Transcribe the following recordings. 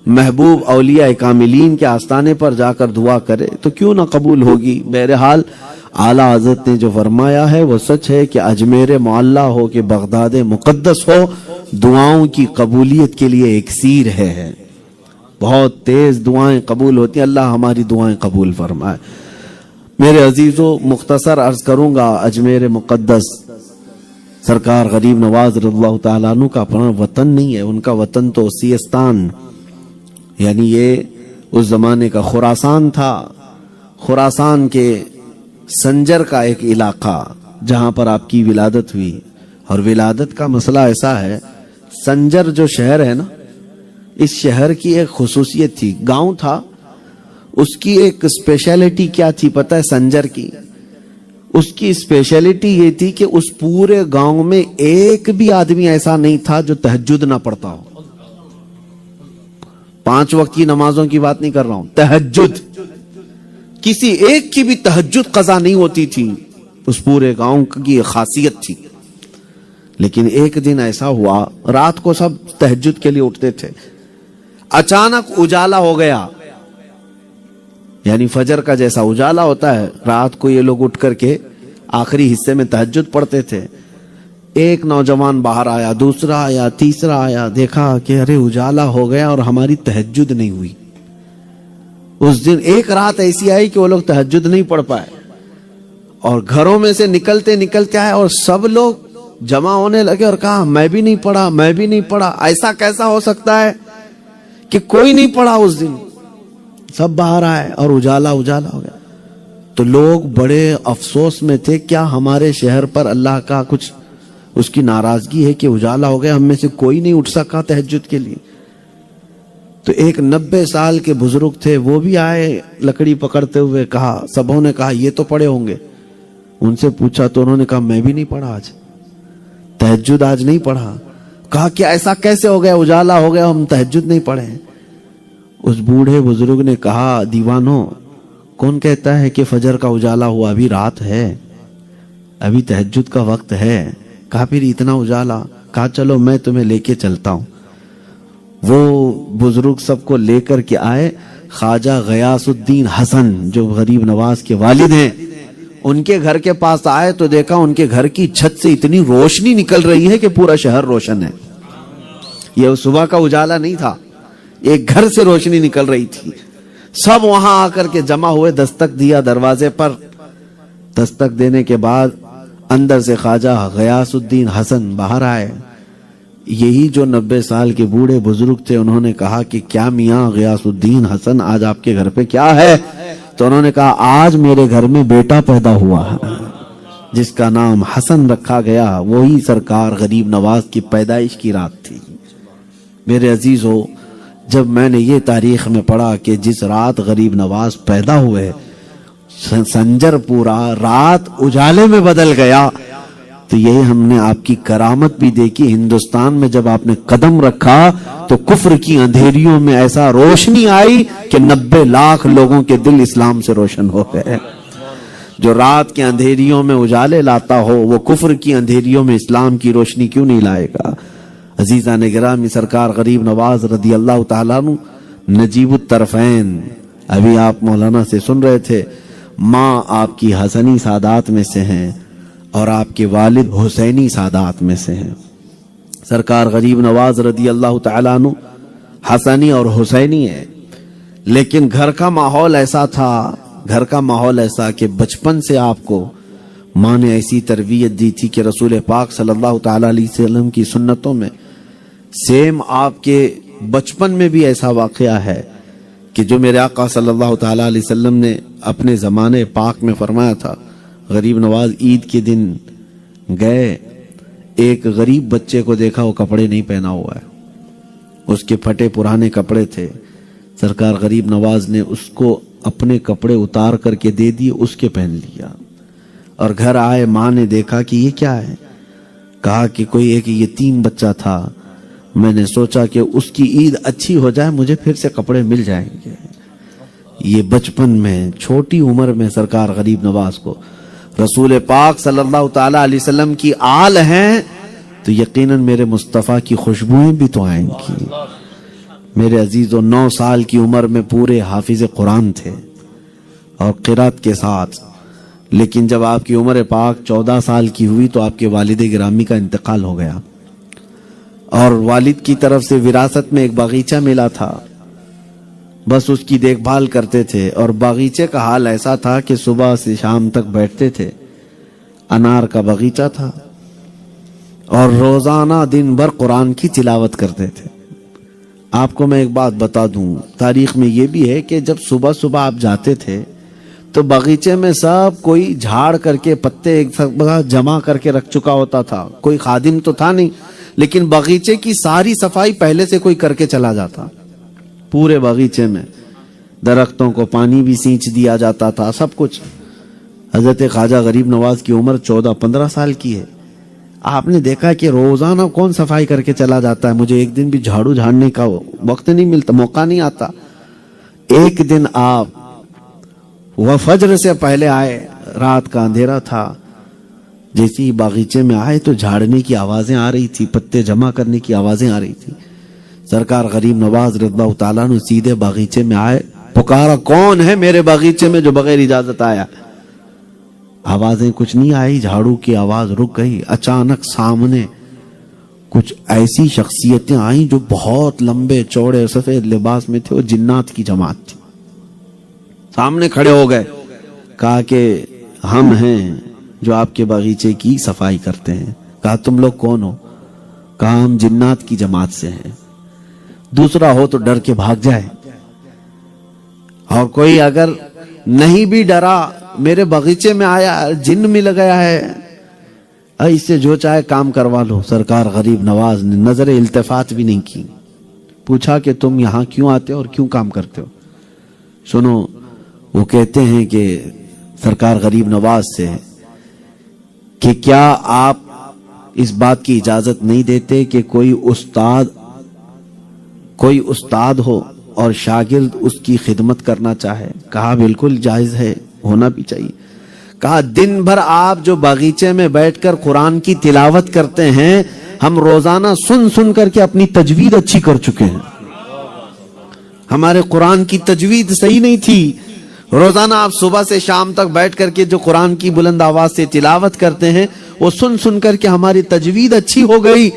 محبوب اولیاء کاملین کے آستانے پر جا کر دعا کرے تو کیوں نہ قبول ہوگی۔ بہرحال اعلیٰ حضرت نے جو فرمایا ہے وہ سچ ہے کہ اجمیر معلیٰ ہو کہ بغداد مقدس ہو، دعاؤں کی قبولیت کے لیے اکسیر ہے، بہت تیز دعائیں قبول ہوتی ہیں۔ اللہ ہماری دعائیں قبول فرمائے۔ میرے عزیزو، مختصر عرض کروں گا، اجمیر مقدس سرکار غریب نواز رضی اللہ تعالیٰ عنہ کا اپنا وطن نہیں ہے، ان کا وطن تو سیستان، یعنی یہ اس زمانے کا خراسان تھا۔ خراسان کے سنجر کا ایک علاقہ جہاں پر آپ کی ولادت ہوئی، اور ولادت کا مسئلہ ایسا ہے، سنجر جو شہر ہے نا، اس شہر کی ایک خصوصیت تھی، گاؤں تھا، اس کی ایک اسپیشلٹی کیا تھی پتہ ہے؟ سنجر کی اس کی اسپیشلٹی یہ تھی کہ اس پورے گاؤں میں ایک بھی آدمی ایسا نہیں تھا جو تہجد نہ پڑھتا ہو۔ 5 وقت کی نمازوں کی بات نہیں کر رہا ہوں، تہجد، کسی ایک کی بھی تہجد قضا نہیں ہوتی تھی، اس پورے گاؤں کی ایک خاصیت تھی۔ لیکن ایک دن ایسا ہوا، رات کو سب تہجد کے لیے اٹھتے تھے، اچانک اجالا ہو گیا، یعنی فجر کا جیسا اجالا ہوتا ہے، رات کو یہ لوگ اٹھ کر کے آخری حصے میں تہجد پڑھتے تھے۔ ایک نوجوان باہر آیا، دوسرا آیا، تیسرا آیا، دیکھا کہ ارے اجالا ہو گیا اور ہماری تہجد نہیں ہوئی۔ اس دن ایک رات ایسی آئی کہ وہ لوگ تہجد نہیں پڑھ پائے، اور گھروں میں سے نکلتے نکلتے آئے اور سب لوگ جمع ہونے لگے اور کہا میں بھی نہیں پڑھا، میں بھی نہیں پڑھا۔ ایسا کیسا ہو سکتا ہے کہ کوئی نہیں پڑھا اس دن؟ سب باہر آئے اور اجالا ہو گیا۔ تو لوگ بڑے افسوس میں تھے، کیا ہمارے شہر پر اللہ کا کچھ اس کی ناراضگی ہے کہ اجالا ہو گیا، ہم میں سے کوئی نہیں اٹھ سکا تہجد کے لیے؟ تو ایک 90 سال کے بزرگ تھے، وہ بھی آئے لکڑی پکڑتے ہوئے، کہا، سبوں نے کہا یہ تو پڑھے ہوں گے، ان سے پوچھا تو انہوں نے کہا میں بھی نہیں پڑھا، آج تہجد آج نہیں پڑھا۔ کہا کہ ایسا کیسے ہو گیا، اجالا ہو گیا، ہم تہجد نہیں پڑھے۔ اس بوڑھے بزرگ نے کہا، دیوانوں، کون کہتا ہے کہ فجر کا اجالا ہوا؟ ابھی رات ہے، ابھی تہجد کا وقت ہے۔ کہا پھر اتنا اجالا؟ کہا چلو میں تمہیں لے کے چلتا ہوں۔ وہ بزرگ سب کو لے کر کے آئے، خواجہ غیاث الدین حسن جو غریب نواز کے والد ہیں، ان کے گھر کے پاس آئے تو دیکھا ان کے گھر کی چھت سے اتنی روشنی نکل رہی ہے کہ پورا شہر روشن ہے۔ یہ صبح کا اجالا نہیں تھا، ایک گھر سے روشنی نکل رہی تھی۔ سب وہاں آ کر کے جمع ہوئے، دستک دیا دروازے پر۔ دستک دینے کے بعد اندر سے خواجہ غیاث الدین حسن باہر آئے۔ یہی جو 90 سال کے بوڑھے بزرگ تھے، انہوں نے کہا کہ کیا میاں غیاث الدین حسن، آج آپ کے گھر پہ کیا ہے؟ تو انہوں نے کہا آج میرے گھر میں بیٹا پیدا ہوا ہے، جس کا نام حسن رکھا گیا، وہی سرکار غریب نواز کی پیدائش کی رات تھی۔ میرے عزیزو، جب میں نے یہ تاریخ میں پڑھا کہ جس رات غریب نواز پیدا ہوئے، سنجر پورا رات اجالے میں بدل گیا، تو یہی ہم نے آپ کی کرامت بھی دیکھی۔ ہندوستان میں جب آپ نے قدم رکھا تو کفر کی اندھیریوں میں ایسا روشنی آئی کہ 90 لاکھ لوگوں کے دل اسلام سے روشن ہو گئے۔ جو رات کے اندھیریوں میں اجالے لاتا ہو، وہ کفر کی اندھیریوں میں اسلام کی روشنی کیوں نہیں لائے گا؟ عزیزان گرامی، سرکار غریب نواز رضی اللہ تعالیٰ عنہ نجیب الطرفین، ابھی آپ مولانا سے سن رہے تھے، ماں آپ کی حسنی سادات میں سے ہیں اور آپ کے والد حسینی سادات میں سے ہیں۔ سرکار غریب نواز رضی اللہ تعالیٰ عنہ حسنی اور حسینی ہے، لیکن گھر کا ماحول ایسا تھا، گھر کا ماحول ایسا کہ بچپن سے آپ کو ماں نے ایسی تربیت دی تھی کہ رسول پاک صلی اللہ تعالیٰ علیہ وسلم کی سنتوں میں سیم آپ کے بچپن میں بھی ایسا واقعہ ہے کہ جو میرے آقا صلی اللہ تعالیٰ علیہ وسلم نے اپنے زمانے پاک میں فرمایا تھا۔ غریب نواز عید کے دن گئے، ایک غریب بچے کو دیکھا، وہ کپڑے نہیں پہنا ہوا ہے، اس کے پھٹے پرانے کپڑے تھے۔ سرکار غریب نواز نے اس کو اپنے کپڑے اتار کر کے دے دیے، اس کے پہن لیا، اور گھر آئے، ماں نے دیکھا کہ یہ کیا ہے؟ کہا کہ کوئی ایک یتیم بچہ تھا، میں نے سوچا کہ اس کی عید اچھی ہو جائے، مجھے پھر سے کپڑے مل جائیں گے۔ یہ بچپن میں، چھوٹی عمر میں سرکار غریب نواز کو رسول پاک صلی اللہ تعالیٰ علیہ وسلم کی آل ہیں، تو یقیناً میرے مصطفیٰ کی خوشبوئیں بھی تو آئیں گی۔ میرے عزیزو 9 سال کی عمر میں پورے حافظ قرآن تھے اور قرات کے ساتھ، لیکن جب آپ کی عمر پاک 14 سال کی ہوئی تو آپ کے والد گرامی کا انتقال ہو گیا، اور والد کی طرف سے وراثت میں ایک باغیچہ ملا تھا، بس اس کی دیکھ بھال کرتے تھے، اور باغیچے کا حال ایسا تھا کہ صبح سے شام تک بیٹھتے تھے، انار کا باغیچہ تھا، اور روزانہ دن بھر قرآن کی تلاوت کرتے تھے۔ آپ کو میں ایک بات بتا دوں، تاریخ میں یہ بھی ہے کہ جب صبح صبح آپ جاتے تھے تو باغیچے میں سب کوئی جھاڑ کر کے پتے ایک جگہ جمع کر کے رکھ چکا ہوتا تھا، کوئی خادم تو تھا نہیں، لیکن باغیچے کی ساری صفائی پہلے سے کوئی کر کے چلا جاتا، پورے باغیچے میں درختوں کو پانی بھی سینچ دیا جاتا تھا، سب کچھ۔ حضرت خواجہ غریب نواز کی عمر 14-15 سال کی ہے، آپ نے دیکھا کہ روزانہ کون صفائی کر کے چلا جاتا ہے، مجھے ایک دن بھی جھاڑو جھاڑنے کا وقت نہیں ملتا، موقع نہیں آتا۔ ایک دن آپ وہ فجر سے پہلے آئے، رات کا اندھیرا تھا، جیسے ہی باغیچے میں آئے تو جھاڑنے کی آوازیں آ رہی تھی، پتے جمع کرنے کی آوازیں آ رہی تھی۔ سرکار غریب نواز رضی اللہ تعالیٰ نے سیدھے باغیچے میں آئے، پکارا، کون ہے میرے باغیچے میں جو بغیر اجازت آیا؟ آوازیں کچھ نہیں آئی، جھاڑو کی آواز رک گئی۔ اچانک سامنے کچھ ایسی شخصیتیں آئیں جو بہت لمبے چوڑے سفید لباس میں تھے، وہ جنات کی جماعت تھی۔ سامنے کھڑے ہو گئے، کہا کہ ہم ہیں جو آپ کے باغیچے کی صفائی کرتے ہیں۔ کہا تم لوگ کون ہو؟ کہا ہم جنات کی جماعت سے ہیں۔ دوسرا ہو تو ڈر کے بھاگ جائے، اور کوئی اگر نہیں بھی ڈرا، میرے باغیچے میں آیا، جن مل گیا ہے، اس سے جو چاہے کام کروا لو۔ سرکار غریب نواز نے نظر التفات بھی نہیں کی، پوچھا کہ تم یہاں کیوں آتے ہو اور کیوں کام کرتے ہو؟ سنو، وہ کہتے ہیں کہ سرکار غریب نواز سے کہ کیا آپ اس بات کی اجازت نہیں دیتے کہ کوئی استاد ہو اور شاگرد اس کی خدمت کرنا چاہے؟ کہا بالکل جائز ہے، ہونا بھی چاہیے۔ کہا دن بھر آپ جو باغیچے میں بیٹھ کر قرآن کی تلاوت کرتے ہیں، ہم روزانہ سن سن کر کے اپنی تجوید اچھی کر چکے ہیں، ہمارے قرآن کی تجوید صحیح نہیں تھی۔ روزانہ آپ صبح سے شام تک بیٹھ کر کے جو قرآن کی بلند آواز سے تلاوت کرتے ہیں، وہ سن سن کر کے ہماری تجوید اچھی ہو گئی۔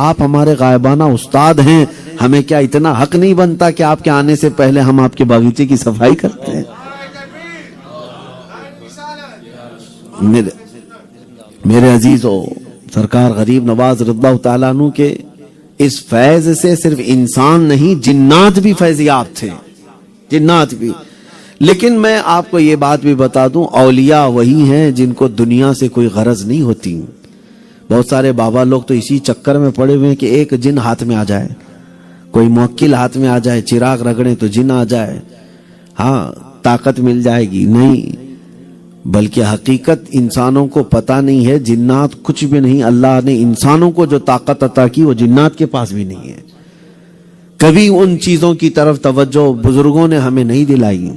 آپ ہمارے غائبانہ استاد ہیں، ہمیں کیا اتنا حق نہیں بنتا کہ آپ کے آنے سے پہلے ہم آپ کے باغیچے کی صفائی کرتے ہیں؟ میرے عزیزو، سرکار غریب نواز رضی اللہ تعالیٰ عنہ کے اس فیض سے صرف انسان نہیں، جنات بھی فیضیاب تھے، جنات بھی۔ لیکن میں آپ کو یہ بات بھی بتا دوں، اولیاء وہی ہیں جن کو دنیا سے کوئی غرض نہیں ہوتی۔ بہت سارے بابا لوگ تو اسی چکر میں پڑے ہوئے ہیں کہ ایک جن ہاتھ میں آ جائے، کوئی موکل ہاتھ میں آ جائے، چراغ رگڑے تو جن آ جائے، ہاں طاقت مل جائے گی۔ نہیں، بلکہ حقیقت انسانوں کو پتہ نہیں ہے، جنات کچھ بھی نہیں۔ اللہ نے انسانوں کو جو طاقت عطا کی وہ جنات کے پاس بھی نہیں ہے۔ کبھی ان چیزوں کی طرف توجہ بزرگوں نے ہمیں نہیں دلائی۔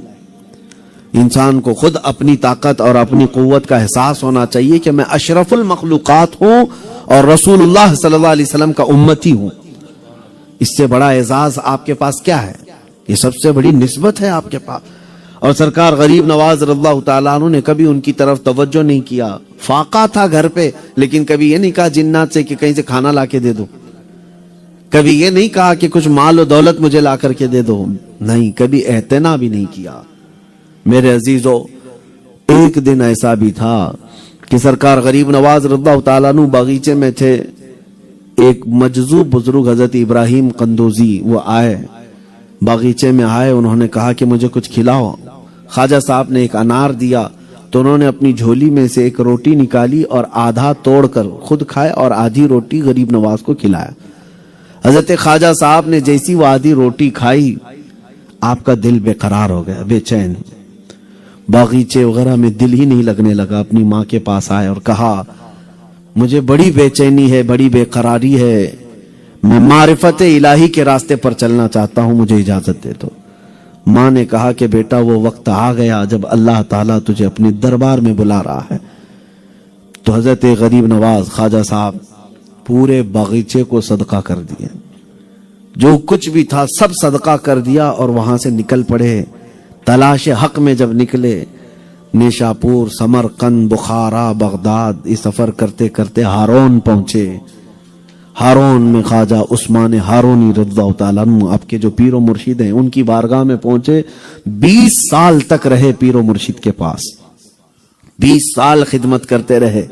انسان کو خود اپنی طاقت اور اپنی قوت کا احساس ہونا چاہیے کہ میں اشرف المخلوقات ہوں اور رسول اللہ صلی اللہ علیہ وسلم کا امتی ہوں۔ اس سے بڑا اعزاز آپ کے پاس کیا ہے؟ یہ سب سے بڑی نسبت ہے آپ کے پاس۔ اور سرکار غریب نواز رضی اللہ تعالیٰ عنہ نے کبھی ان کی طرف توجہ نہیں کیا۔ فاقہ تھا گھر پہ، لیکن کبھی یہ نہیں کہا جنات سے کہ کہیں سے کھانا لا کے دے دو، کبھی یہ نہیں کہا کہ کچھ مال و دولت مجھے لا کر کے دے دو، نہیں، کبھی اعتنا بھی نہیں کیا۔ میرے عزیزو، ایک دن ایسا بھی تھا کہ سرکار غریب نواز رضی اللہ تعالیٰ عنہ باغیچے میں تھے، ایک مجذوب بزرگ حضرت ابراہیم قندوزی وہ آئے، باغیچے میں آئے، انہوں نے کہا کہ مجھے کچھ کھلاؤ۔ خواجہ صاحب نے ایک انار دیا تو انہوں نے اپنی جھولی میں سے ایک روٹی نکالی اور آدھا توڑ کر خود کھائے اور آدھی روٹی غریب نواز کو کھلایا۔ حضرت خواجہ صاحب نے جیسی وہ آدھی روٹی کھائی، آپ کا دل بے قرار ہو گیا، بے چین، باغیچے وغیرہ میں دل ہی نہیں لگنے لگا۔ اپنی ماں کے پاس آئے اور کہا مجھے بڑی بے چینی ہے، بڑی بے قراری ہے، میں معرفت الہی کے راستے پر چلنا چاہتا ہوں، مجھے اجازت دے دو۔ ماں نے کہا کہ بیٹا وہ وقت آ گیا جب اللہ تعالیٰ تجھے اپنے دربار میں بلا رہا ہے۔ تو حضرت غریب نواز خواجہ صاحب پورے باغیچے کو صدقہ کر دیے، جو کچھ بھی تھا سب صدقہ کر دیا اور وہاں سے نکل پڑے. تلاش حق میں جب نکلے نیشاپور، سمرقند، بخارا، بغداد، یہ سفر کرتے کرتے ہارون پہنچے. ہارون میں خواجہ عثمان ہارونی رضی اللہ تعالیٰ عنہ آپ کے جو پیر و مرشد ہیں ان کی بارگاہ میں پہنچے. 20 سال تک رہے پیر و مرشد کے پاس، 20 سال خدمت کرتے رہے.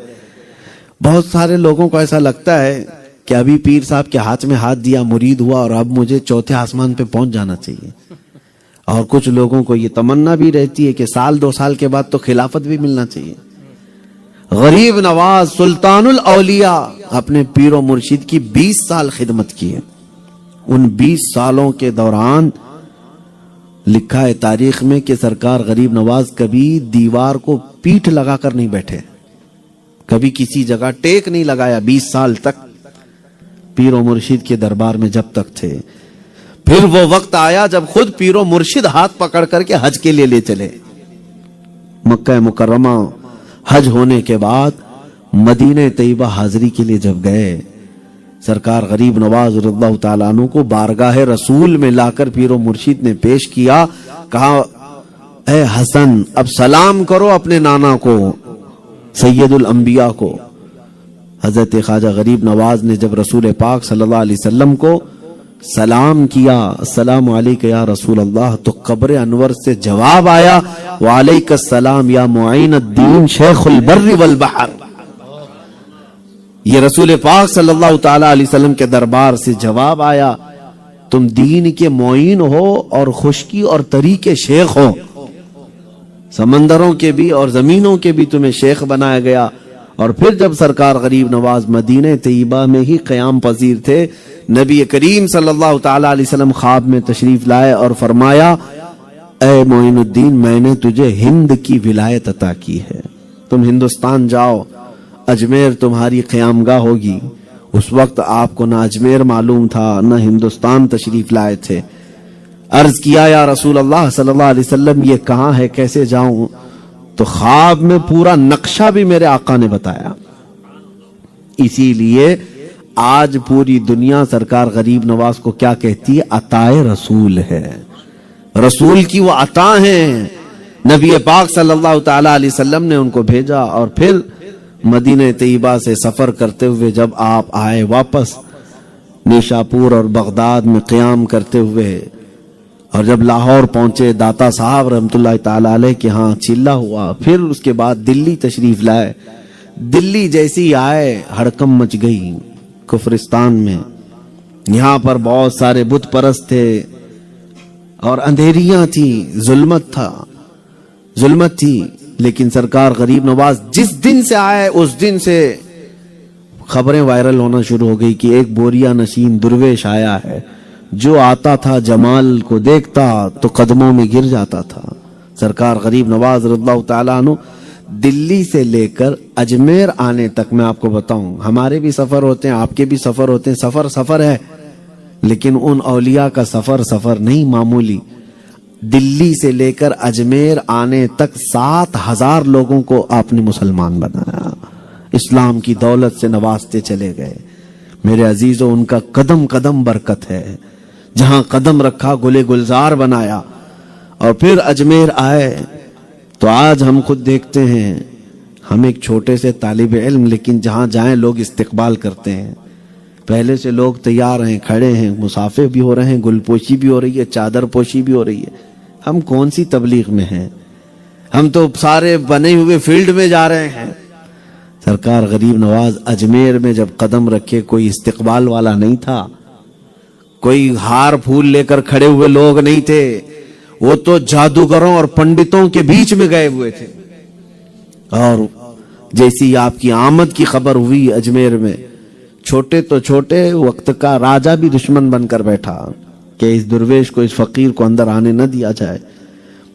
بہت سارے لوگوں کو ایسا لگتا ہے کہ ابھی پیر صاحب کے ہاتھ میں ہاتھ دیا، مرید ہوا اور اب مجھے چوتھے آسمان پہ پہنچ جانا چاہیے. اور کچھ لوگوں کو یہ تمنا بھی رہتی ہے کہ سال 2 سال کے بعد تو خلافت بھی ملنا چاہیے. غریب نواز سلطان الاولیاء اپنے پیر و مرشد کی 20 سال خدمت کی ہے. ان 20 سالوں کے دوران لکھا ہے تاریخ میں کہ سرکار غریب نواز کبھی دیوار کو پیٹھ لگا کر نہیں بیٹھے، کبھی کسی جگہ ٹیک نہیں لگایا. 20 سال تک پیر و مرشد کے دربار میں جب تک تھے. پھر وہ وقت آیا جب خود پیر و مرشد ہاتھ پکڑ کر کے حج کے لیے لے چلے. مکہ مکرمہ حج ہونے کے بعد مدینہ طیبہ حاضری کے لیے جب گئے، سرکار غریب نواز رضی اللہ تعالیٰ عنہ کو بارگاہ رسول میں لا کر پیر و مرشد نے پیش کیا. کہا اے حسن اب سلام کرو اپنے نانا کو، سید الانبیاء کو. حضرت خواجہ غریب نواز نے جب رسول پاک صلی اللہ علیہ وسلم کو سلام کیا، السلام علیکہ یا رسول اللہ، تو قبر انور سے جواب آیا وعلیک السلام یا معین الدین شیخ البر والبحر. یہ رسول پاک صلی اللہ تعالی علیہ وسلم کے دربار سے جواب آیا، تم دین کے معین ہو اور خشکی اور تری کے شیخ ہو، سمندروں کے بھی اور زمینوں کے بھی تمہیں شیخ بنایا گیا. اور پھر جب سرکار غریب نواز مدینہ طیبہ میں ہی قیام پذیر تھے، نبی کریم صلی اللہ تعالی علیہ وسلم خواب میں تشریف لائے اور فرمایا اے معین الدین میں نے تجھے ہند کی ولایت عطا کی ہے، تم ہندوستان جاؤ، اجمیر تمہاری قیامگاہ ہوگی. اس وقت آپ کو نہ اجمیر معلوم تھا نہ ہندوستان تشریف لائے تھے. عرض کیا یا رسول اللہ صلی اللہ علیہ وسلم یہ کہاں ہے، کیسے جاؤں؟ تو خواب میں پورا نقشہ بھی میرے آقا نے بتایا. اسی لیے آج پوری دنیا سرکار غریب نواز کو کیا کہتی ہے؟ عطائے رسول ہے. رسول کی وہ عطا ہیں. نبی پاک صلی اللہ تعالی علیہ وسلم نے ان کو بھیجا اور پھر مدینہ طیبہ سے سفر کرتے ہوئے جب آپ آئے واپس نیشاپور اور بغداد میں قیام کرتے ہوئے، اور جب لاہور پہنچے داتا صاحب رحمت اللہ تعالی علیہ کے ہاں چلہ ہوا، پھر اس کے بعد دلی تشریف لائے. دلی جیسی آئے ہڑکم مچ گئی کفرستان میں. یہاں پر بہت سارے بت پرست تھے اور اندھیریاں تھی، ظلمت تھی. لیکن سرکار غریب نواز جس دن سے آئے اس دن سے خبریں وائرل ہونا شروع ہو گئی کہ ایک بوریا نشین درویش آیا ہے، جو آتا تھا جمال کو دیکھتا تو قدموں میں گر جاتا تھا. سرکار غریب نواز رضی اللہ تعالیٰ عنہ دلی سے لے کر اجمیر آنے تک، میں آپ کو بتاؤں ہمارے بھی سفر ہوتے ہیں، آپ کے بھی سفر ہوتے ہیں، سفر ہے، لیکن ان اولیاء کا سفر نہیں معمولی. دلی سے لے کر اجمیر آنے تک 7,000 لوگوں کو آپ نے مسلمان بنایا، اسلام کی دولت سے نوازتے چلے گئے. میرے عزیزو ان کا قدم قدم برکت ہے، جہاں قدم رکھا گلے گلزار بنایا. اور پھر اجمیر آئے تو آج ہم خود دیکھتے ہیں، ہم ایک چھوٹے سے طالب علم لیکن جہاں جائیں لوگ استقبال کرتے ہیں. پہلے سے لوگ تیار ہیں، کھڑے ہیں، مسافے بھی ہو رہے ہیں، گل پوشی بھی ہو رہی ہے، چادر پوشی بھی ہو رہی ہے. ہم کون سی تبلیغ میں ہیں؟ ہم تو سارے بنے ہوئے فیلڈ میں جا رہے ہیں. سرکار غریب نواز اجمیر میں جب قدم رکھے کوئی استقبال والا نہیں تھا، کوئی ہار پھول لے کر کھڑے ہوئے لوگ نہیں تھے، وہ تو جادوگروں اور پنڈتوں کے بیچ میں گئے ہوئے تھے. اور جیسی آپ کی آمد کی خبر ہوئی اجمیر میں، چھوٹے تو چھوٹے وقت کا راجہ بھی دشمن بن کر بیٹھا کہ اس درویش کو، اس فقیر کو اندر آنے نہ دیا جائے.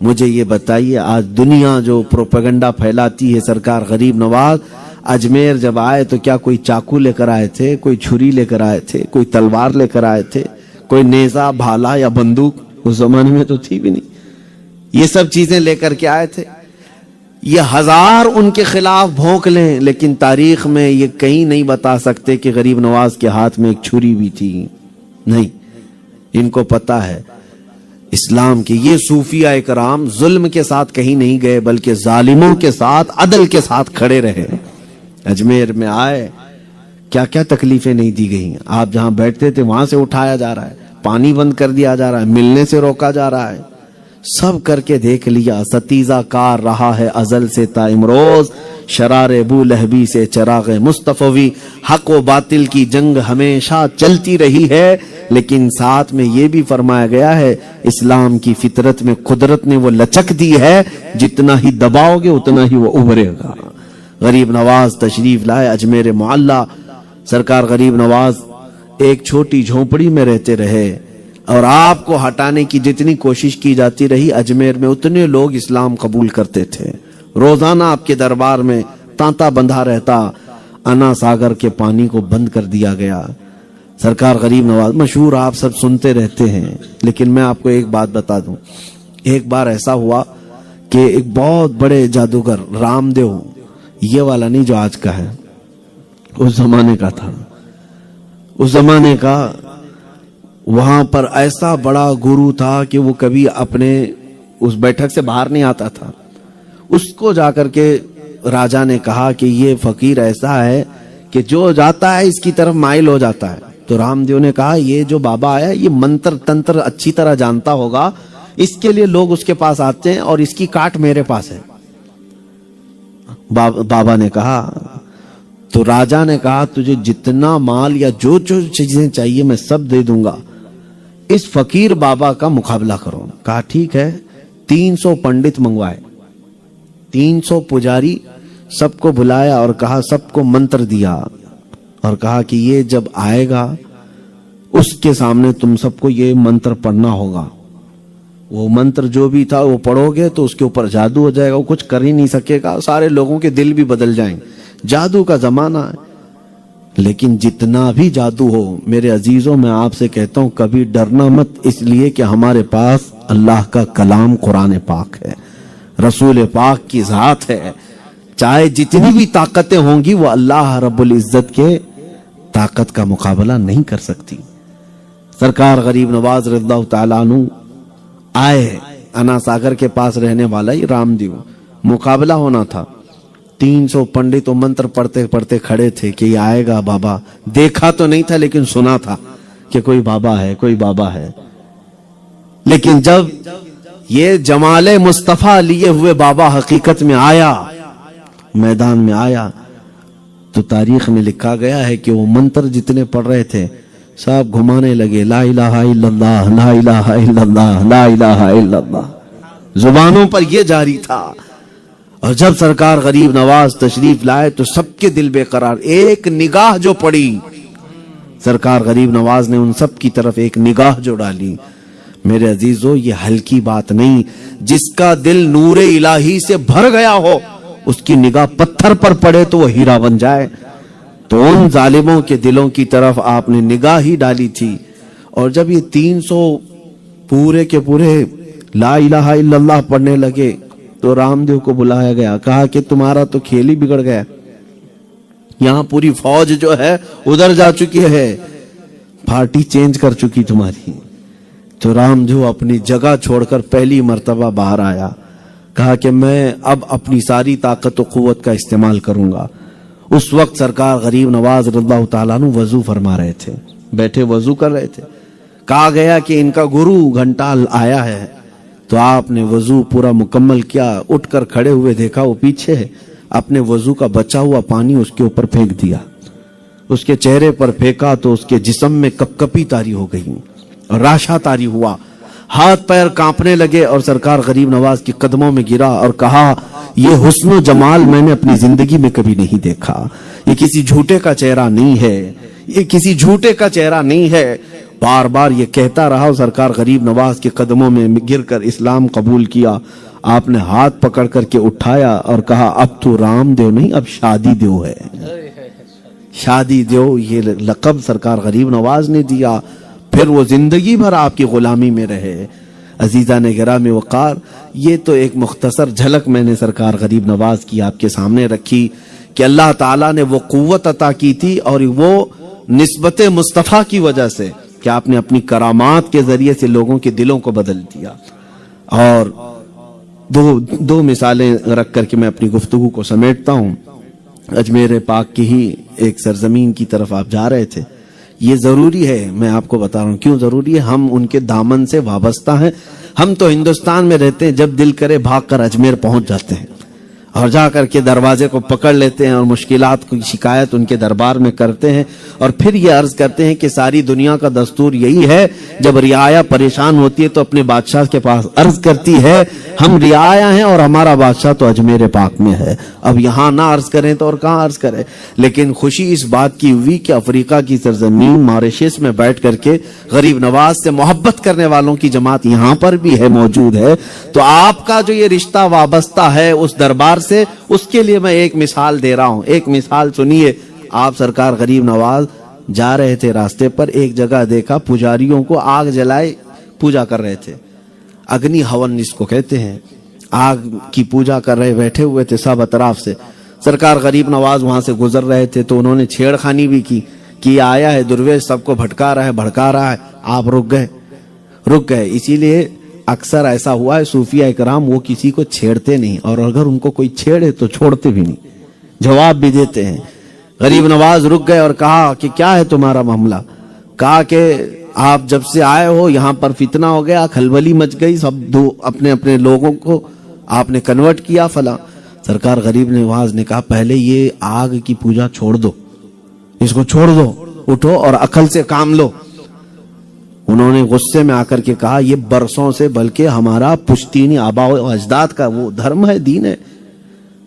مجھے یہ بتائیے آج دنیا جو پروپیگنڈا پھیلاتی ہے، سرکار غریب نواز اجمیر جب آئے تو کیا کوئی چاقو لے کر آئے تھے، کوئی چھری لے کر آئے تھے، کوئی تلوار لے کر آئے تھے، کوئی نیزہ بھالا یا بندوق؟ اس زمانے میں تو تھی بھی نہیں. یہ سب چیزیں لے کر کے آئے تھے. یہ 1000 ان کے خلاف بھونک لیں لیکن تاریخ میں یہ کہیں نہیں بتا سکتے کہ غریب نواز کے ہاتھ میں ایک چھری بھی تھی. نہیں، ان کو پتا ہے اسلام کے یہ صوفیہ اکرام ظلم کے ساتھ کہیں نہیں گئے بلکہ ظالموں کے ساتھ عدل کے ساتھ کھڑے رہے. اجمیر میں آئے, کیا کیا تکلیفیں نہیں دی گئی. آپ جہاں بیٹھتے تھے وہاں سے اٹھایا جا رہا ہے, پانی بند کر دیا جا رہا ہے, ملنے سے روکا جا رہا ہے. سب کر کے دیکھ لیا. ستیزہ کار رہا ہے ازل سے تا امروز, شرار ابو لہبی سے چراغ مصطفی. حق و باطل کی جنگ ہمیشہ چلتی رہی ہے, لیکن ساتھ میں یہ بھی فرمایا گیا ہے اسلام کی فطرت میں قدرت نے وہ لچک دی ہے, جتنا ہی دباؤ گے اتنا ہی وہ ابھرے گا. غریب نواز تشریف لائے اجمیر معلیٰ. سرکار غریب نواز ایک چھوٹی جھونپڑی میں رہتے رہے اور آپ کو ہٹانے کی جتنی کوشش کی جاتی رہی, اجمیر میں اتنے لوگ اسلام قبول کرتے تھے. روزانہ آپ کے دربار میں تانتا بندھا رہتا. انا ساگر کے پانی کو بند کر دیا گیا. سرکار غریب نواز مشہور آپ سب سنتے رہتے ہیں, لیکن میں آپ کو ایک بات بتا دوں. ایک بار ایسا ہوا کہ ایک بہت بڑے جادوگر رام دیو, یہ والا نہیں جو آج کا ہے, اس زمانے کا تھا, اس زمانے کا, وہاں پر ایسا بڑا گرو تھا کہ وہ کبھی اپنے اس بیٹھک سے باہر نہیں آتا تھا. اس کو جا کر کے راجا نے کہا کہ یہ فقیر ایسا ہے کہ جو جاتا ہے اس کی طرف مائل ہو جاتا ہے. تو رام دیو نے کہا یہ جو بابا آیا یہ منتر تنتر اچھی طرح جانتا ہوگا, اس کے لیے لوگ اس کے پاس آتے ہیں اور اس کی کاٹ میرے پاس ہے. بابا نے کہا, تو راجا نے کہا تجھے جتنا مال یا جو جو چیزیں چاہیے میں سب دے دوں گا, اس فقیر بابا کا مقابلہ کرو. کہا ٹھیک ہے. 300 پنڈت منگوائے, 300 پجاری, سب کو بلایا اور کہا سب کو منتر دیا اور کہا کہ یہ جب آئے گا اس کے سامنے تم سب کو یہ منتر پڑھنا ہوگا. وہ منتر جو بھی تھا وہ پڑھو گے تو اس کے اوپر جادو ہو جائے گا, وہ کچھ کر ہی نہیں سکے گا, سارے لوگوں کے دل بھی بدل جائیں. جادو کا زمانہ ہے. لیکن جتنا بھی جادو ہو میرے عزیزوں, میں آپ سے کہتا ہوں کبھی ڈرنا مت, اس لیے کہ ہمارے پاس اللہ کا کلام قرآن پاک ہے, رسول پاک کی ذات ہے. چاہے جتنی بھی طاقتیں ہوں گی وہ اللہ رب العزت کے طاقت کا مقابلہ نہیں کر سکتی. سرکار غریب نواز رضی اللہ تعالیٰ عنہ آئے. انا ساگر کے پاس رہنے والا ہی رام دیو, مقابلہ ہونا تھا. 300 پنڈت منتر پڑھتے پڑھتے کھڑے تھے کہ یہ آئے گا بابا. دیکھا تو نہیں تھا لیکن سنا تھا کہ کوئی بابا ہے, کوئی بابا ہے. لیکن جب یہ جمال مصطفیٰ لیے ہوئے بابا حقیقت میں آیا, میدان میں آیا, تو تاریخ میں لکھا گیا ہے کہ وہ منتر جتنے پڑھ رہے تھے سب گھمانے لگے, لا الہ الا اللہ, لا الہ الا اللہ, لا الہ الا اللہ. زبانوں پر یہ جاری تھا. اور جب سرکار غریب نواز تشریف لائے تو سب کے دل بے قرار. ایک نگاہ جو پڑی سرکار غریب نواز نے ان سب کی طرف ایک نگاہ جو ڈالی, میرے عزیزو یہ ہلکی بات نہیں. جس کا دل نور الہی سے بھر گیا ہو اس کی نگاہ پتھر پر پڑے تو وہ ہیرا بن جائے. تو ان ظالموں کے دلوں کی طرف آپ نے نگاہ ہی ڈالی تھی. اور جب یہ 300 پورے کے پورے لا الہ الا اللہ پڑھنے لگے تو رام دیو کو بلایا گیا. کہا کہ تمہارا تو کھیل ہی بگڑ گیا, یہاں پوری فوج جو ہے ادھر جا چکی ہے, پارٹی چینج کر چکی تمہاری. تو رام دیو اپنی جگہ چھوڑ کر پہلی مرتبہ باہر آیا. کہا کہ میں اب اپنی ساری طاقت و قوت کا استعمال کروں گا. اس وقت سرکار غریب نواز رضی اللہ تعالیٰ عنہ وضو فرما رہے تھے, بیٹھے وضو کر رہے تھے. کہا گیا کہ ان کا گرو گھنٹال آیا ہے. تو آپ نے وضو پورا مکمل کیا, اٹھ کر کھڑے ہوئے, دیکھا وہ پیچھے ہے, اپنے وضو کا بچا ہوا پانی اس کے اوپر پھینک دیا. اس کے چہرے پر پھینکا تو اس کے جسم میں کپکپی طاری ہو گئی اور راشا طاری ہوا, ہاتھ پیر کانپنے لگے اور سرکار غریب نواز کے قدموں میں گرا اور کہا یہ حسن و جمال میں نے اپنی زندگی میں کبھی نہیں دیکھا. یہ کسی جھوٹے کا چہرہ نہیں ہے, یہ کسی جھوٹے کا چہرہ نہیں ہے. بار بار یہ کہتا رہا اور سرکار غریب نواز کے قدموں میں گر کر اسلام قبول کیا. آپ نے ہاتھ پکڑ کر کے اٹھایا اور کہا اب تو رام دیو نہیں, اب شادی دیو ہے. شادی دیو یہ لقب سرکار غریب نواز نے دیا. پھر وہ زندگی بھر آپ کی غلامی میں رہے. عزیزان گرامی وقار, یہ تو ایک مختصر جھلک میں نے سرکار غریب نواز کی آپ کے سامنے رکھی کہ اللہ تعالیٰ نے وہ قوت عطا کی تھی اور وہ نسبت مصطفیٰ کی وجہ سے کہ آپ نے اپنی کرامات کے ذریعے سے لوگوں کے دلوں کو بدل دیا. اور دو مثالیں رکھ کر کے میں اپنی گفتگو کو سمیٹتا ہوں. اجمیر پاک کی ہی ایک سرزمین کی طرف آپ جا رہے تھے. یہ ضروری ہے، میں آپ کو بتا رہا ہوں کیوں ضروری ہے. ہم ان کے دامن سے وابستہ ہیں. ہم تو ہندوستان میں رہتے ہیں، جب دل کرے بھاگ کر اجمیر پہنچ جاتے ہیں اور جا کر کے دروازے کو پکڑ لیتے ہیں اور مشکلات کی شکایت ان کے دربار میں کرتے ہیں. اور پھر یہ عرض کرتے ہیں کہ ساری دنیا کا دستور یہی ہے، جب رعایا پریشان ہوتی ہے تو اپنے بادشاہ کے پاس عرض کرتی ہے ہم رعایا ہیں اور ہمارا بادشاہ تو اجمیر پاک میں ہے. اب یہاں نہ عرض کریں تو اور کہاں عرض کریں. لیکن خوشی اس بات کی ہوئی کہ افریقہ کی سرزمین ماریشس میں بیٹھ کر کے غریب نواز سے محبت کرنے والوں کی جماعت یہاں پر بھی ہے، موجود ہے. تو آپ کا جو یہ رشتہ وابستہ ہے اس دربار سے، اس کے لیے میں ایک مثال دے رہا ہوں. ایک مثال سنیے. آپ سرکار غریب نواز جا رہے تھے راستے پر، ایک جگہ دیکھا پجاریوں کو آگ جلائے پوجا کر رہے تھے. اگنی ہون جس کو کہتے ہیں، آگ کی پوجا کر رہے بیٹھے ہوئے تھے سب اطراف سے. سرکار غریب نواز وہاں سے گزر رہے تھے تو انہوں نے چھیڑ خانی بھی کی آیا ہے درویش سب کو بھٹکا رہا ہے بھڑکا رہا ہے. آپ رک گئے. اسی لیے اکثر ایسا ہوا ہے صوفیہ اکرام وہ کسی کو چھیڑتے نہیں، اور اگر ان کو کوئی چھیڑے تو چھوڑتے بھی نہیں، جواب بھی دیتے ہیں. غریب نواز رک گئے اور کہا کہ کیا ہے تمہارا معاملہ. کہا کہ آپ جب سے آئے ہو یہاں پر فتنہ ہو گیا، کھلبلی مچ گئی، سب اپنے لوگوں کو آپ نے کنورٹ کیا فلاں. سرکار غریب نواز نے کہا پہلے یہ آگ کی پوجا چھوڑ دو، اس کو چھوڑ دو، اٹھو اور عقل سے کام لو. انہوں نے غصے میں آ کر کے کہا یہ برسوں سے بلکہ ہمارا پشتینی آبا و اجداد کا وہ دھرم ہے، دین ہے.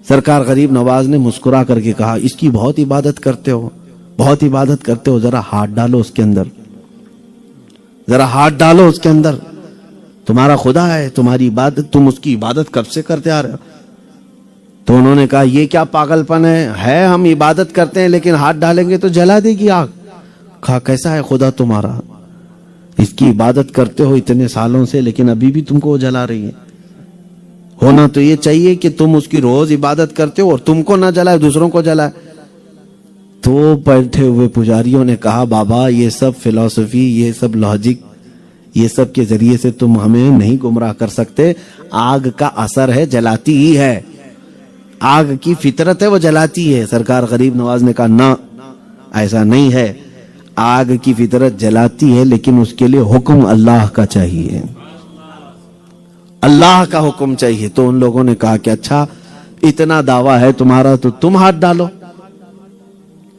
سرکار غریب نواز نے مسکرا کر کے کہا اس کی بہت عبادت کرتے ہو، ذرا ہاتھ ڈالو اس کے اندر، تمہارا خدا ہے، تمہاری عبادت، تم اس کی عبادت کب سے کرتے آ رہے ہو. تو انہوں نے کہا یہ کیا پاگل پن ہے ہم عبادت کرتے ہیں لیکن ہاتھ ڈالیں گے تو جلا دے گی آگ. کہا کیسا ہے خدا تمہارا، اس کی عبادت کرتے ہو اتنے سالوں سے لیکن ابھی بھی تم کو وہ جلا رہی ہے. ہونا تو یہ چاہیے کہ تم اس کی روز عبادت کرتے ہو اور تم کو نہ جلائے دوسروں کو جلائے. تو بیٹھے ہوئے پجاریوں نے کہا بابا یہ سب فلسفی، یہ سب لاجک، یہ سب کے ذریعے سے تم ہمیں نہیں گمراہ کر سکتے. آگ کا اثر ہے، جلاتی ہی ہے، آگ کی فطرت ہے، وہ جلاتی ہے. سرکار غریب نواز نے کہا نہ ایسا نہیں ہے، آگ کی فطرت جلاتی ہے لیکن اس کے لیے حکم اللہ کا چاہیے، اللہ کا حکم چاہیے. تو ان لوگوں نے کہا کہ اچھا اتنا دعویٰ ہے تمہارا تو تم ہاتھ ڈالو.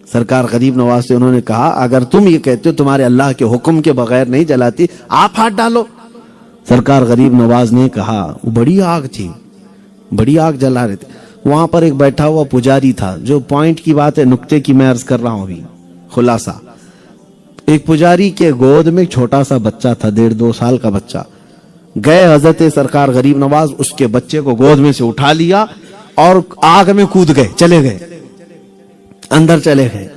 سرکار غریب نواز سے انہوں نے کہا اگر تم یہ کہتے ہو تمہارے اللہ کے حکم کے بغیر نہیں جلاتی، آپ ہاتھ ڈالو. سرکار غریب نواز نے کہا وہ بڑی آگ تھی، بڑی آگ جلا رہے تھے. وہاں پر ایک بیٹھا ہوا پجاری تھا، جو پوائنٹ کی بات ہے، نکتے کی میں عرض کر رہا ہوں ابھی خلاصہ. ایک پجاری کے گود میں چھوٹا سا بچہ تھا، 1.5-2 سال کا بچہ. گئے حضرت سرکار غریب نواز اس کے بچے کو گود میں سے اٹھا لیا اور آگ میں کود گئے، اندر چلے گئے.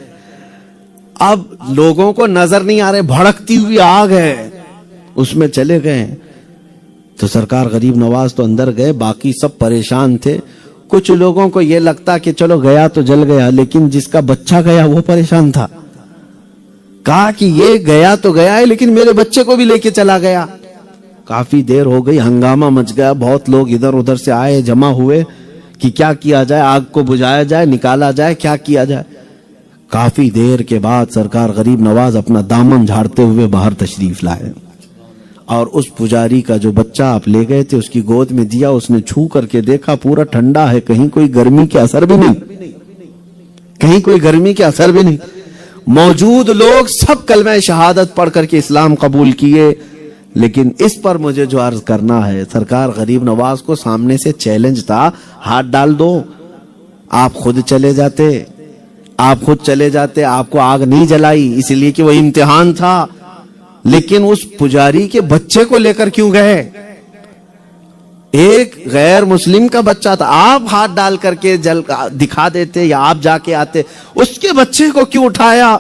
اب لوگوں کو نظر نہیں آ رہے، بھڑکتی ہوئی آگ ہے، اس میں چلے گئے. تو سرکار غریب نواز تو اندر گئے، باقی سب پریشان تھے. کچھ لوگوں کو یہ لگتا کہ چلو گیا تو جل گیا، لیکن جس کا بچہ گیا وہ پریشان تھا. کہا کہ یہ گیا تو گیا ہے لیکن میرے بچے کو بھی لے کے چلا گیا. کافی دیر ہو گئی، ہنگامہ مچ گیا، بہت لوگ ادھر ادھر سے آئے، جمع ہوئے کہ کیا کیا جائے، آگ کو بجھایا جائے، نکالا جائے، کیا کیا جائے. کافی دیر کے بعد سرکار غریب نواز اپنا دامن جھاڑتے ہوئے باہر تشریف لائے اور اس پجاری کا جو بچہ آپ لے گئے تھے اس کی گود میں دیا. اس نے چھو کر کے دیکھا پورا ٹھنڈا ہے، کہیں کوئی گرمی کے اثر بھی نہیں، موجود لوگ سب کلمہ شہادت پڑھ کر کے اسلام قبول کیے. لیکن اس پر مجھے جو عرض کرنا ہے، سرکار غریب نواز کو سامنے سے چیلنج تھا، ہاتھ ڈال دو. آپ خود چلے جاتے، آپ کو آگ نہیں جلائی اس لیے کہ وہ امتحان تھا. لیکن اس پجاری کے بچے کو لے کر کیوں گئے؟ ایک غیر مسلم کا بچہ تھا، آپ ہاتھ ڈال کر کے دکھا دیتے یا آپ جا کے آتے، اس کے بچے کو کیوں اٹھایا؟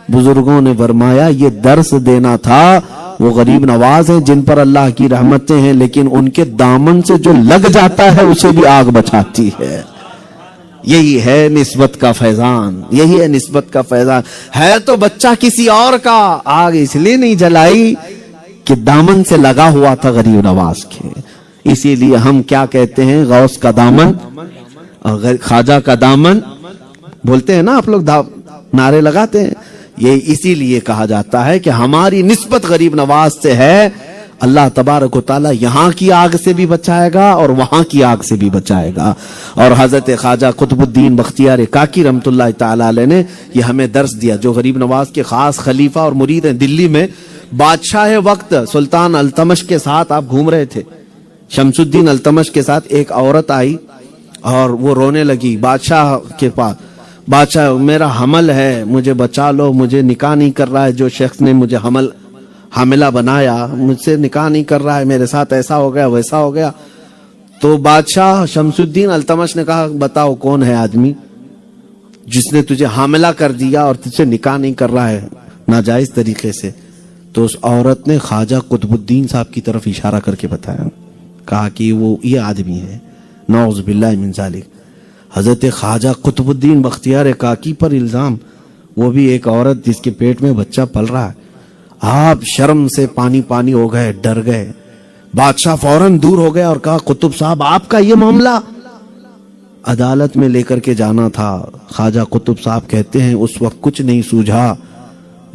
بزرگوں نے فرمایا یہ درس دینا تھا. وہ غریب نواز ہیں جن پر اللہ کی رحمتیں ہیں، لیکن ان کے دامن سے جو لگ جاتا ہے اسے بھی آگ بچاتی ہے. یہی ہے نسبت کا فیضان، یہی ہے نسبت کا فیضان. ہے تو بچہ کسی اور کا، آگ اس لیے نہیں جلائی کہ دامن سے لگا ہوا تھا غریب نواز کے. اسی لیے ہم کیا کہتے ہیں، غوث کا دامن اور خواجہ کا دامن بولتے ہیں نا آپ لوگ، نعرے لگاتے ہیں. یہ اسی لیے کہا جاتا ہے کہ ہماری نسبت غریب نواز سے ہے. اللہ تبارک و تعالی یہاں کی آگ سے بھی بچائے گا اور وہاں کی آگ سے بھی بچائے گا. اور حضرت خواجہ قطب الدین بختیار کاکی رحمت اللہ تعالی علیہ نے یہ ہمیں درس دیا، جو غریب نواز کے خاص خلیفہ اور مرید ہیں. دلی میں بادشاہ وقت سلطان التمش کے ساتھ آپ گھوم رہے تھے، شمس الدین التمش کے ساتھ ایک عورت آئی اور وہ رونے لگی بادشاہ کے پاس. بادشاہ میرا حمل ہے، مجھے بچا لو، مجھے نکاح نہیں کر رہا ہے، جو شخص نے مجھے حاملہ بنایا مجھ سے نکاح نہیں کر رہا ہے، میرے ساتھ ایسا ہو گیا ویسا ہو گیا. تو بادشاہ شمس الدین التمش نے کہا بتاؤ کون ہے آدمی جس نے تجھے حاملہ کر دیا اور تجھ سے نکاح نہیں کر رہا ہے ناجائز طریقے سے. تو اس عورت نے خواجہ قطب الدین صاحب کی طرف اشارہ کر کے بتایا، کہا کہ وہ یہ آدمی ہے. نعوذ باللہ من ذالک. حضرت خواجہ قطب الدین بختیار کاکی پر الزام، وہ بھی ایک عورت جس کے پیٹ میں بچہ پل رہا ہے. آپ شرم سے پانی پانی ہو گئے، ڈر گئے. بادشاہ فوراً دور ہو گیا اور کہا قطب صاحب آپ کا یہ معاملہ عدالت میں لے کر کے جانا تھا. خواجہ قطب صاحب کہتے ہیں اس وقت کچھ نہیں سوجھا،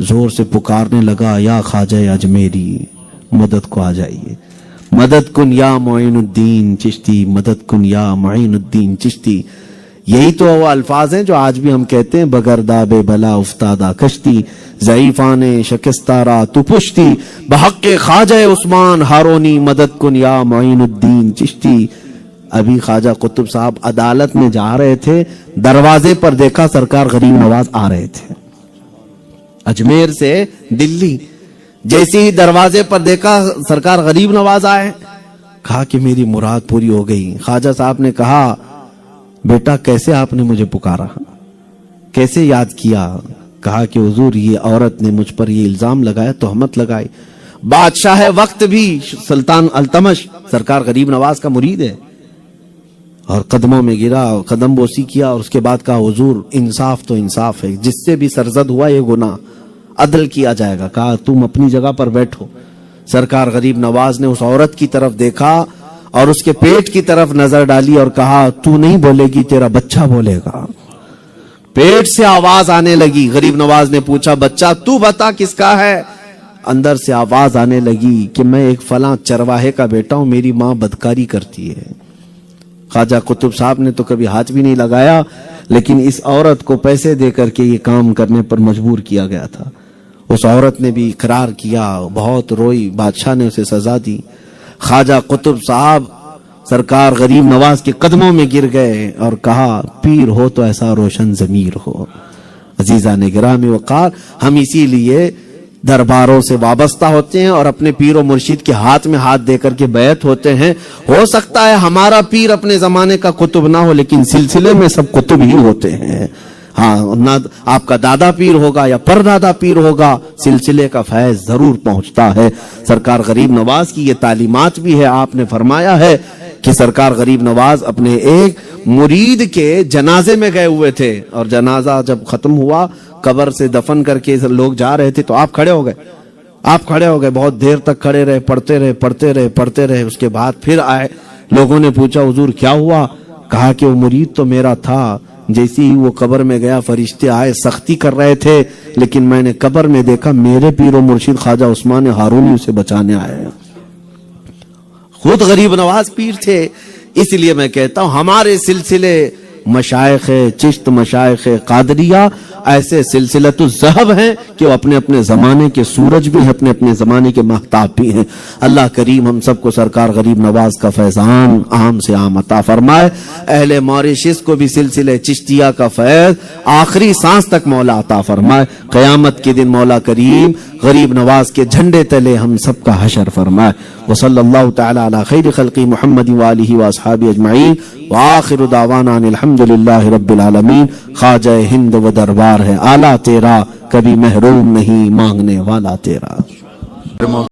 زور سے پکارنے لگا یا خواجہ اجمیری مدد کو آ جائیے. مدد کن یا معین الدین چشتی، مدد کن یا معین الدین چشتی. یہی تو وہ الفاظ ہیں جو آج بھی ہم کہتے ہیں، بگرداب بلا افتادہ کشتی، ضعیفان شکستارا تو پشتی، بحق خواجہ عثمان ہارونی مدد کن یا معین الدین چشتی. ابھی خواجہ قطب صاحب عدالت میں جا رہے تھے، دروازے پر دیکھا سرکار غریب نواز آ رہے تھے اجمیر سے دلی. جیسے ہی دروازے پر دیکھا سرکار غریب نواز آئے، کہا کہ میری مراد پوری ہو گئی. خواجہ صاحب نے کہا بیٹا کیسے آپ نے مجھے پکارا، کیسے یاد کیا؟ کہا کہ حضور یہ عورت نے مجھ پر یہ الزام لگایا، تہمت لگائی. بادشاہ وقت بھی سلطان التمش سرکار غریب نواز کا مرید ہے، اور قدموں میں گرا، قدم بوسی کیا اور اس کے بعد کہا حضور انصاف تو انصاف ہے، جس سے بھی سرزد ہوا یہ گناہ عدل کیا جائے گا. کہا تم اپنی جگہ پر بیٹھو. سرکار غریب نواز نے اس عورت کی طرف دیکھا اور اس کے پیٹ کی طرف نظر ڈالی اور کہا تو نہیں بولے گی، تیرا بچہ بولے گا. پیٹ سے آواز آنے لگی. غریب نواز نے پوچھا بچہ تو بتا کس کا ہے؟ اندر سے آواز آنے لگی کہ میں ایک فلاں چرواہے کا بیٹا ہوں، میری ماں بدکاری کرتی ہے. خواجہ قطب صاحب نے تو کبھی ہاتھ بھی نہیں لگایا، لیکن اس عورت کو پیسے دے کر کے یہ کام کرنے پر مجبور کیا گیا تھا. اس عورت نے بھی اقرار کیا، بہت روئی، بادشاہ نے اسے سزا دی. خواجہ قطب صاحب سرکار غریب نواز کے قدموں میں گر گئے اور کہا پیر ہو تو ایسا روشن ضمیر ہو. عزیزان گرامی وقار، ہم اسی لیے درباروں سے وابستہ ہوتے ہیں اور اپنے پیر و مرشد کے ہاتھ میں ہاتھ دے کر کے بیعت ہوتے ہیں. ہو سکتا ہے ہمارا پیر اپنے زمانے کا قطب نہ ہو، لیکن سلسلے میں سب قطب ہی ہوتے ہیں. ہاں، نہ آپ کا دادا پیر ہوگا یا پردادا پیر ہوگا، سلسلے کا فیض ضرور پہنچتا ہے. سرکار غریب نواز کی یہ تعلیمات بھی ہے. آپ نے فرمایا ہے کہ سرکار غریب نواز اپنے ایک مرید کے جنازے میں گئے ہوئے تھے، اور جنازہ جب ختم ہوا، قبر سے دفن کر کے لوگ جا رہے تھے تو آپ کھڑے ہو گئے. بہت دیر تک کھڑے رہے، پڑھتے رہے. اس کے بعد پھر آئے. لوگوں نے پوچھا حضور کیا ہوا؟ کہا کہ وہ مرید تو میرا تھا، جیسے ہی وہ قبر میں گیا فرشتے آئے، سختی کر رہے تھے، لیکن میں نے قبر میں دیکھا میرے پیر و مرشد خواجہ عثمان ہارونی اسے بچانے آئے. خود غریب نواز پیر تھے. اس لیے میں کہتا ہوں ہمارے سلسلے مشائخ چشت، مشائخ قادریہ ایسے سلسلۃ الذہب ہیں کہ وہ اپنے اپنے زمانے کے سورج بھی ہیں، اپنے اپنے زمانے کے مہتاب بھی ہیں. اللہ کریم ہم سب کو سرکار غریب نواز کا فیضان عام سے عام عطا فرمائے. اہل موریشس کو بھی سلسلے چشتیہ کا فیض آخری سانس تک مولا عطا فرمائے. قیامت کے دن مولا کریم غریب نواز کے جھنڈے تلے ہم سب کا حشر فرمائے. وصلی اللہ تعالی علی خیر خلقی محمد وآلہ واصحابہ اجمعین، وآخر دعوانا الحمدللہ رب العالمین. خواجہ ہند و دربار ہے اعلیٰ تیرا، کبھی محروم نہیں مانگنے والا تیرا.